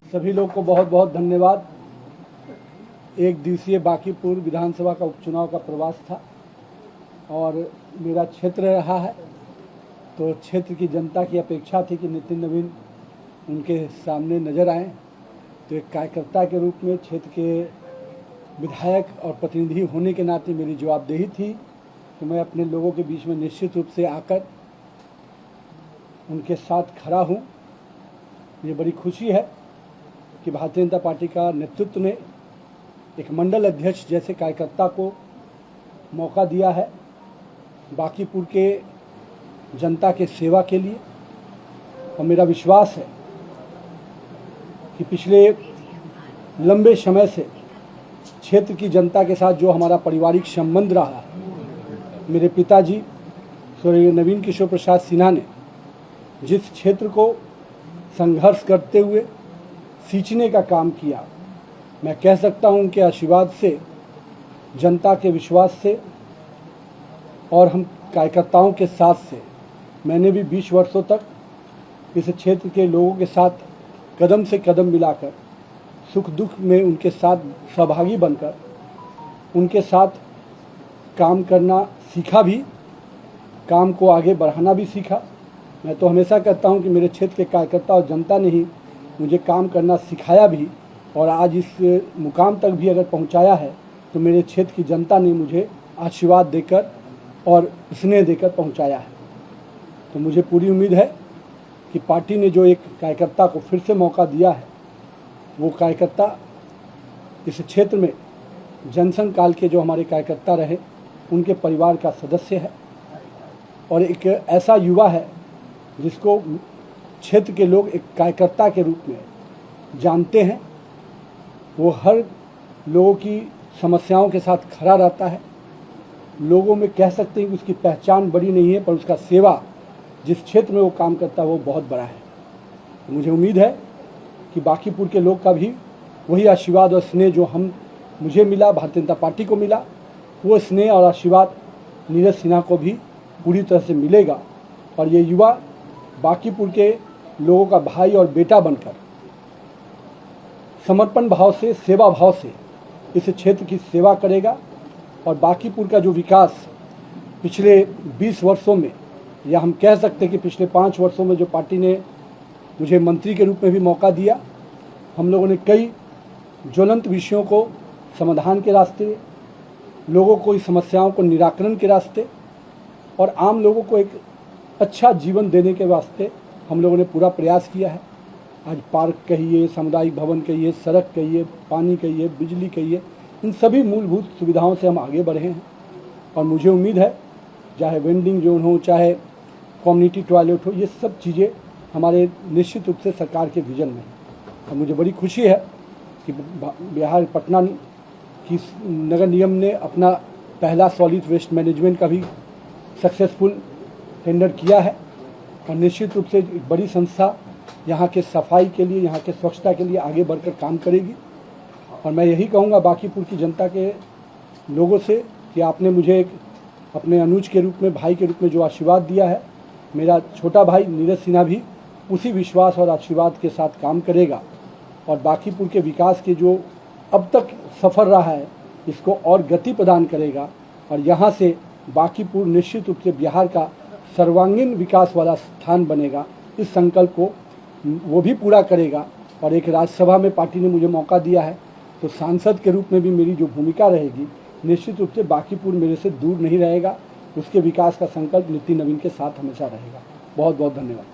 सभी लोग को बहुत बहुत धन्यवाद। एक दिवसीय बांकीपुर विधानसभा का उपचुनाव का प्रवास था और मेरा क्षेत्र रहा है, तो क्षेत्र की जनता की अपेक्षा थी कि नितिन नवीन उनके सामने नजर आए। तो एक कार्यकर्ता के रूप में क्षेत्र के विधायक और प्रतिनिधि होने के नाते मेरी जवाबदेही थी कि मैं अपने लोगों के बीच में निश्चित रूप से आकर उनके साथ खड़ा हूँ। मुझे बड़ी खुशी है कि भारतीय जनता पार्टी का नेतृत्व ने एक मंडल अध्यक्ष जैसे कार्यकर्ता को मौका दिया है बांकीपुर के जनता के सेवा के लिए। और मेरा विश्वास है कि पिछले लंबे समय से क्षेत्र की जनता के साथ जो हमारा पारिवारिक संबंध रहा, मेरे पिताजी स्वर्गीय नवीन किशोर प्रसाद सिन्हा ने जिस क्षेत्र को संघर्ष करते हुए सींचने का काम किया, मैं कह सकता हूं उनके आशीर्वाद से, जनता के विश्वास से और हम कार्यकर्ताओं के साथ से मैंने भी 20 वर्षों तक इस क्षेत्र के लोगों के साथ कदम से कदम मिलाकर सुख दुख में उनके साथ सहभागी बनकर उनके साथ काम करना सीखा भी, काम को आगे बढ़ाना भी सीखा। मैं तो हमेशा कहता हूं कि मेरे क्षेत्र के कार्यकर्ता और जनता ने ही मुझे काम करना सिखाया भी, और आज इस मुकाम तक भी अगर पहुंचाया है तो मेरे क्षेत्र की जनता ने मुझे आशीर्वाद देकर और स्नेह देकर पहुंचाया है। तो मुझे पूरी उम्मीद है कि पार्टी ने जो एक कार्यकर्ता को फिर से मौका दिया है, वो कार्यकर्ता इस क्षेत्र में जनसंघ काल के जो हमारे कार्यकर्ता रहे उनके परिवार का सदस्य है और एक ऐसा युवा है जिसको क्षेत्र के लोग एक कार्यकर्ता के रूप में जानते हैं। वो हर लोगों की समस्याओं के साथ खड़ा रहता है। लोगों में कह सकते हैं कि उसकी पहचान बड़ी नहीं है, पर उसका सेवा जिस क्षेत्र में वो काम करता है वो बहुत बड़ा है। तो मुझे उम्मीद है कि बांकीपुर के लोग का भी वही आशीर्वाद और स्नेह जो मुझे मिला, भारतीय जनता पार्टी को मिला, वो स्नेह और आशीर्वाद नीरज सिन्हा को भी पूरी तरह से मिलेगा। और ये युवा बांकीपुर के लोगों का भाई और बेटा बनकर समर्पण भाव से, सेवा भाव से इस क्षेत्र की सेवा करेगा। और बांकीपुर का जो विकास पिछले 20 वर्षों में, या हम कह सकते हैं कि पिछले 5 वर्षों में जो पार्टी ने मुझे मंत्री के रूप में भी मौका दिया, हम लोगों ने कई ज्वलंत विषयों को समाधान के रास्ते, लोगों को इस समस्याओं को निराकरण के रास्ते और आम लोगों को एक अच्छा जीवन देने के वास्ते हम लोगों ने पूरा प्रयास किया है। आज पार्क कहिए, सामुदायिक भवन कहिए, सड़क कहिए, पानी कहिए, बिजली कहिए, इन सभी मूलभूत सुविधाओं से हम आगे बढ़े हैं। और मुझे उम्मीद है चाहे वेंडिंग जोन हो, चाहे कम्युनिटी टॉयलेट हो, ये सब चीज़ें हमारे निश्चित रूप से सरकार के विजन में है। और मुझे बड़ी खुशी है कि बिहार पटना की नगर निगम ने अपना पहला सॉलिड वेस्ट मैनेजमेंट का भी सक्सेसफुल टेंडर किया है। और निश्चित रूप से एक बड़ी संस्था यहाँ के सफाई के लिए, यहाँ के स्वच्छता के लिए आगे बढ़कर काम करेगी। और मैं यही कहूँगा बांकीपुर की जनता के लोगों से कि आपने मुझे एक अपने अनुज के रूप में, भाई के रूप में जो आशीर्वाद दिया है, मेरा छोटा भाई नीरज सिन्हा भी उसी विश्वास और आशीर्वाद के साथ काम करेगा और बांकीपुर के विकास के जो अब तक सफ़र रहा है इसको और गति प्रदान करेगा। और यहाँ से बांकीपुर निश्चित रूप से बिहार का सर्वांगीण विकास वाला स्थान बनेगा। इस संकल्प को वो भी पूरा करेगा। और एक राज्यसभा में पार्टी ने मुझे मौका दिया है, तो सांसद के रूप में भी मेरी जो भूमिका रहेगी, निश्चित रूप से बांकीपुर मेरे से दूर नहीं रहेगा। उसके विकास का संकल्प नितिन नवीन के साथ हमेशा रहेगा। बहुत बहुत धन्यवाद।